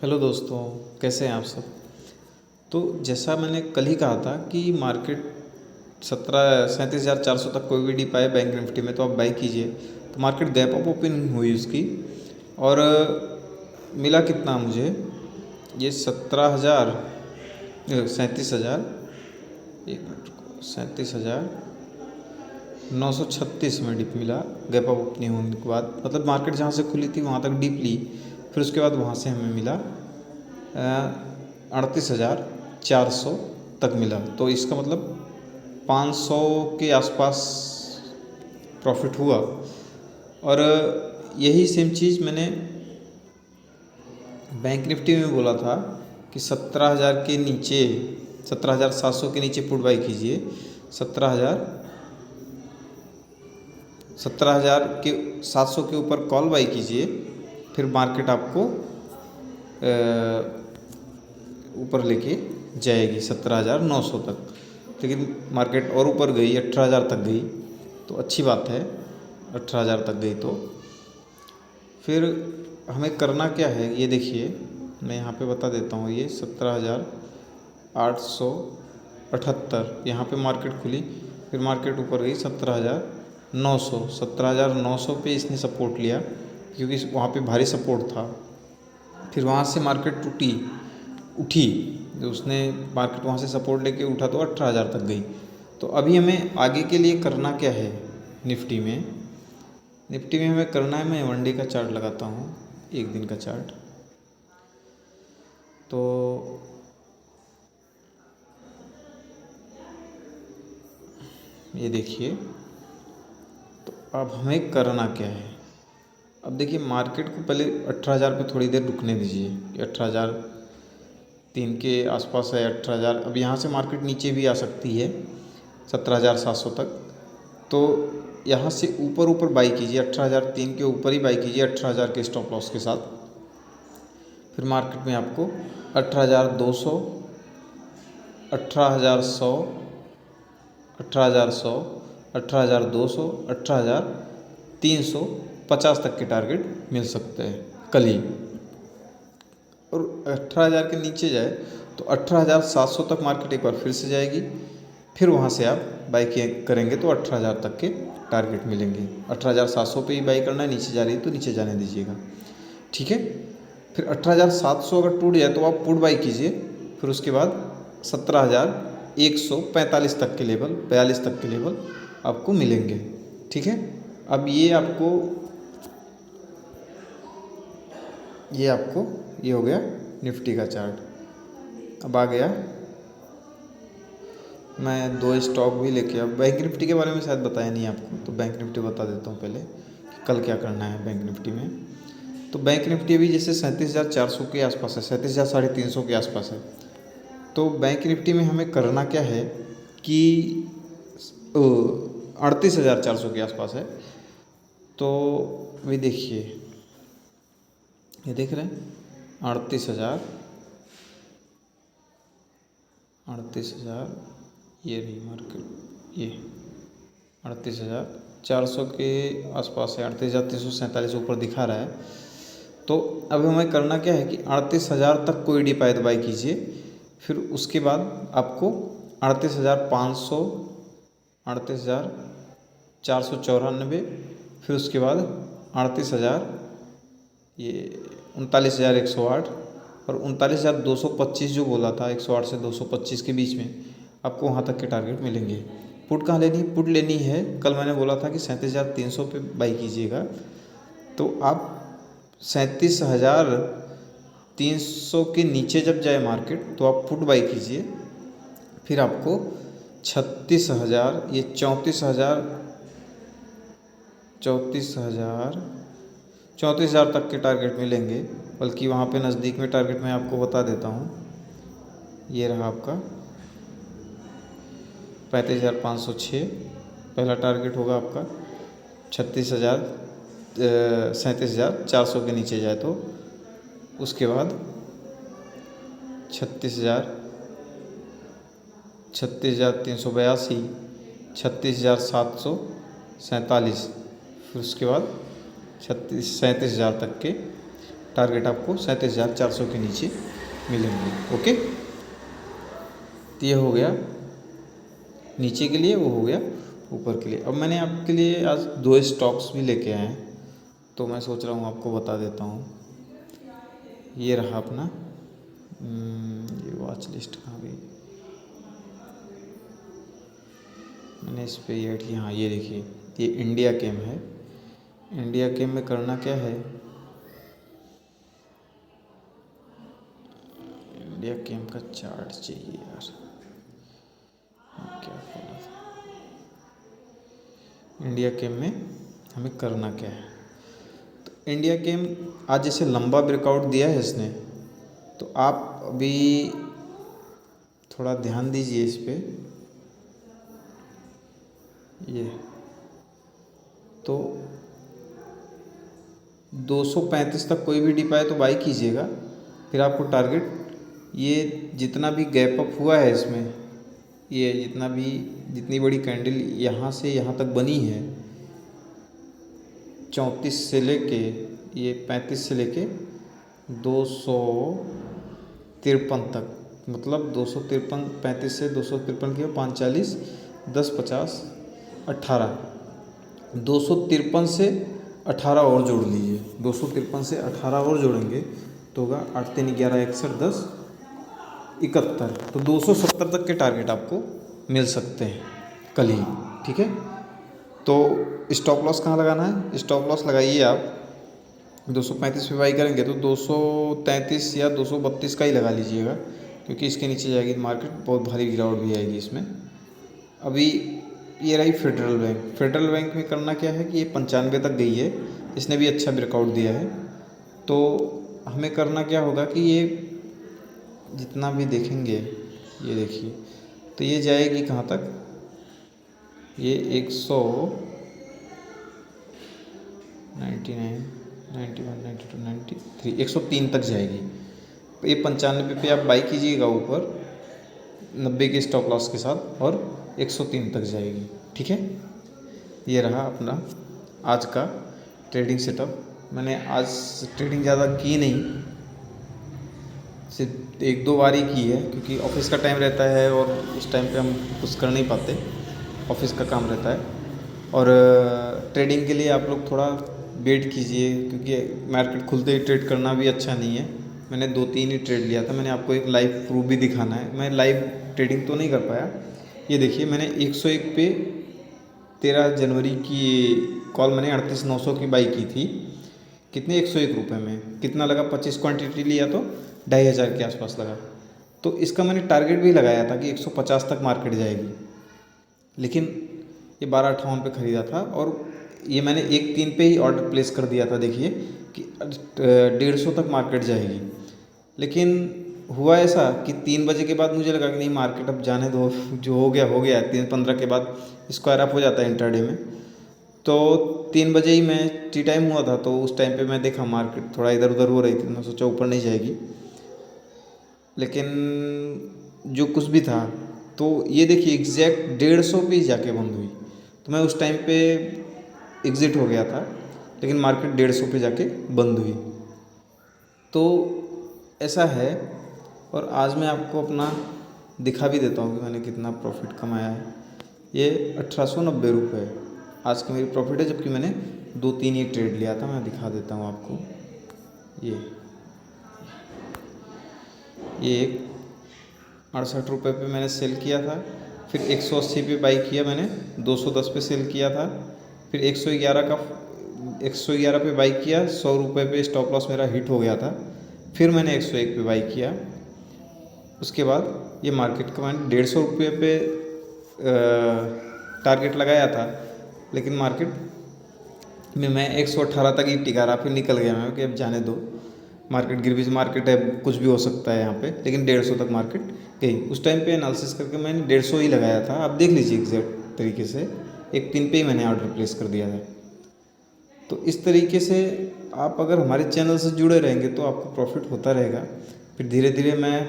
Hello दोस्तों, कैसे हैं आप सब। तो जैसा मैंने कल ही कहा था कि मार्केट 37,400 तक कोई भी डिप आए बैंक निफ्टी में तो आप बाई कीजिए। तो मार्केट गैप अप ओपन हुई उसकी और मिला कितना मुझे, ये 37,000 एक मिनट को 37,936 में डिप मिला गैप अप ओपनिंग होने के बाद। मतलब मार्केट जहाँ से खुली थी वहाँ तक डिप ली, फिर उसके बाद वहाँ से हमें मिला 38,400 तक मिला। तो इसका मतलब 500 के आसपास प्रॉफिट हुआ। और यही सेम चीज़ मैंने बैंक निफ्टी में बोला था कि 17,000 के नीचे, 17,700 के नीचे पुट बाई कीजिए। 17,000 के 700 के ऊपर कॉल बाई कीजिए, फिर मार्केट आपको ऊपर लेके जाएगी 17,900 तक। लेकिन मार्केट और ऊपर गई, 18,000 तक गई, तो अच्छी बात है। 18,000 तक गई तो फिर हमें करना क्या है, ये देखिए मैं यहाँ पे बता देता हूँ। ये 17,878 यहाँ पे मार्केट खुली, फिर मार्केट ऊपर गई 17,900। 17,900 पे इसने सपोर्ट लिया क्योंकि वहाँ पे भारी सपोर्ट था। फिर वहाँ से मार्केट उठी, जो उसने मार्केट वहाँ से सपोर्ट लेके उठा तो 18,000 तक गई। तो अभी हमें आगे के लिए करना क्या है निफ्टी में। निफ्टी में हमें करना है, मैं वन डे का चार्ट लगाता हूँ, एक दिन का चार्ट। तो ये देखिए, तो अब हमें करना क्या है। अब देखिए मार्केट को पहले 18,000 पे थोड़ी देर रुकने दीजिए। 18,003 के आसपास है 18,000। अब यहाँ से मार्केट नीचे भी आ सकती है 17,700 तक। तो यहाँ से ऊपर ऊपर बाई कीजिए, 18,003 के ऊपर ही बाई कीजिए 18,000 के स्टॉप लॉस के साथ। फिर मार्केट में आपको 18,200, 18,100, 18,100, 18,200, 18,350 तक के टारगेट मिल सकते हैं कल ही। और 18,000 के नीचे जाए तो 18,700 तक मार्केट एक बार फिर से जाएगी। फिर वहाँ से आप बाई करेंगे तो 18,000 तक के टारगेट मिलेंगे। 18,700 पे ही बाई करना है, नीचे जा रही है तो नीचे जाने दीजिएगा, ठीक है। फिर 18,700 अगर टूट जाए तो आप पुट बाई कीजिए। फिर उसके बाद 17,145 तक के लेवल, 42 तक के लेवल आपको मिलेंगे, ठीक है। अब ये हो गया निफ्टी का चार्ट। अब आ गया, मैं दो स्टॉक भी लेके, अब बैंक निफ्टी के बारे में शायद बताया नहीं आपको, तो बैंक निफ्टी बता देता हूँ पहले कि कल क्या करना है बैंक निफ्टी में। तो बैंक निफ्टी अभी जैसे 37,400 के आसपास है, 37,350 के आसपास है। तो बैंक निफ्टी में हमें करना क्या है कि 38,400 के आसपास है। तो अभी देखिए, ये देख रहे हैं 38,000, 38,000, ये रही मार्केट, ये 38,400 के आसपास है, 38,347 ऊपर दिखा रहा है। तो अब हमें करना क्या है कि 38,000 तक कोई डी पाए बाई कीजिए। फिर उसके बाद आपको 38,500, 38,494, फिर उसके बाद 38,000, ये 39,108 और 39,225 जो बोला था, 108 से 225 के बीच में आपको वहाँ तक के टारगेट मिलेंगे। पुट कहाँ लेनी है? पुट लेनी है, कल मैंने बोला था कि 37,300 पे बाई कीजिएगा। तो आप 37,300 के नीचे जब जाए मार्केट तो आप पुट बाई कीजिए। फिर आपको 36,000, ये 34,000, 34,000 तक के टारगेट मिलेंगे। बल्कि वहाँ पे नज़दीक में टारगेट मैं आपको बता देता हूँ, ये रहा आपका 35,506 पहला टारगेट होगा आपका। 37,400 के नीचे जाए तो उसके बाद 36,000, 36,382, 36,747, फिर उसके बाद 37,000 तक के टारगेट आपको 37,400 के नीचे मिलेंगे। ओके, तो ये हो गया नीचे के लिए, वो हो गया ऊपर के लिए। अब मैंने आपके लिए आज 2 स्टॉक्स भी लेके आए हैं, तो मैं सोच रहा हूँ आपको बता देता हूँ। ये रहा अपना ये वॉच लिस्ट कहाँ गई, मैंने इस पे ऐड किया। हाँ ये देखिए, ये इंडिया केम है। इंडिया केम में करना क्या है, इंडिया केम का चार्ट चाहिए यार, क्या बोला था। इंडिया केम में हमें करना क्या है, तो इंडिया गेम आज जैसे लंबा ब्रेकआउट दिया है इसने, तो आप अभी थोड़ा ध्यान दीजिए इस पे। ये तो 235 तक कोई भी डिप आए तो बाई कीजिएगा। फिर आपको टारगेट ये जितना भी गैप अप हुआ है इसमें, ये जितनी बड़ी कैंडल यहाँ से यहाँ तक बनी है, 34 से लेके ये 35 से लेके 253 तक, मतलब 253, 35 से 253 किया 5 40 10 50 18, 253 से 18 और जोड़ लीजिए। 253 से 18 और जोड़ेंगे तो होगा 8 3 11 61 10 71, तो 270 तक के टारगेट आपको मिल सकते हैं कल ही। ठीक है, तो स्टॉप लॉस कहाँ लगाना है, स्टॉप लॉस लगाइए आप 235 पे बाई करेंगे तो 233 या 232 का ही लगा लीजिएगा, क्योंकि इसके नीचे जाएगी मार्केट, बहुत भारी गिरावट भी आएगी इसमें। अभी ये रही फेडरल बैंक। फेडरल बैंक में करना क्या है कि ये 95 तक गई है, इसने भी अच्छा ब्रेकआउट दिया है। तो हमें करना क्या होगा कि ये जितना भी देखेंगे, ये देखिए, तो ये जाएगी कहाँ तक, ये 199 91 92 93 103 तक जाएगी। तो ये 95 पे आप बाई कीजिएगा ऊपर 90 के स्टॉप लॉस के साथ, और 103 तक जाएगी। ठीक है, ये रहा अपना आज का ट्रेडिंग सेटअप। मैंने आज ट्रेडिंग ज़्यादा की नहीं, सिर्फ 1-2 बार ही की है, क्योंकि ऑफिस का टाइम रहता है और उस टाइम पे हम कुछ कर नहीं पाते, ऑफिस का काम रहता है। और ट्रेडिंग के लिए आप लोग थोड़ा वेट कीजिए, क्योंकि मार्केट खुलते ही ट्रेड करना भी अच्छा नहीं है। मैंने 2-3 ही ट्रेड लिया था, मैंने आपको एक लाइव प्रूफ भी दिखाना है। मैं लाइव ट्रेडिंग तो नहीं कर पाया। ये देखिए, मैंने 101 पे 13 जनवरी की कॉल मैंने 38,900 की बाई की थी। कितने, 101 रुपये में कितना लगा, 25 क्वांटिटी लिया तो 2,500 के आसपास लगा। तो इसका मैंने टारगेट भी लगाया था कि 150 तक मार्केट जाएगी, लेकिन ये 12.58 पे ख़रीदा था, और ये मैंने 1-3 पे ही ऑर्डर प्लेस कर दिया था। देखिए कि 150 तक मार्केट जाएगी, लेकिन हुआ ऐसा कि 3 बजे के बाद मुझे लगा कि नहीं, मार्केट अब जाने दो, जो हो गया हो गया। 3:15 के बाद स्क्वायर अप हो जाता है इंट्राडे में, तो 3 बजे ही मैं टी टाइम हुआ था, तो उस टाइम पे मैं देखा मार्केट थोड़ा इधर उधर हो रही थी, मैं सोचा ऊपर नहीं जाएगी, लेकिन जो कुछ भी था, तो ये देखिए एग्जैक्ट 150 पे ही जाके बंद हुई। तो मैं उस टाइम पे एग्ज़िट हो गया था, लेकिन मार्केट 150 पे जाके बंद हुई। तो ऐसा है, और आज मैं आपको अपना दिखा भी देता हूँ कि मैंने कितना प्रॉफिट कमाया है। ये 1890 रुपये आज की मेरी प्रॉफिट है, जबकि मैंने 2-3 ही ट्रेड लिया था। मैं दिखा देता हूँ आपको, ये 68 रुपये पे मैंने सेल किया था, फिर 180 पे बाई किया मैंने, 210 पे सेल किया था, फिर 111 पे बाई किया, 100 रुपये पे स्टॉप लॉस मेरा हिट हो गया था, फिर मैंने 101 पे बाई किया। उसके बाद ये मार्केट का मैंने 150 रुपये पे टारगेट लगाया था, लेकिन मार्केट में मैं 118 तक ही टिका रहा, फिर निकल गया मैं कि अब जाने दो, मार्केट गिरविज मार्केट है, कुछ भी हो सकता है यहाँ पे, लेकिन 150 तक मार्केट गई। उस टाइम पे एनालिसिस करके मैंने 150 ही लगाया था। आप देख लीजिए एग्जैक्ट तरीके से, 1-3 पे ही मैंने ऑर्डर प्लेस कर दिया था। तो इस तरीके से आप अगर हमारे चैनल से जुड़े रहेंगे तो आपको प्रॉफिट होता रहेगा। फिर धीरे धीरे मैं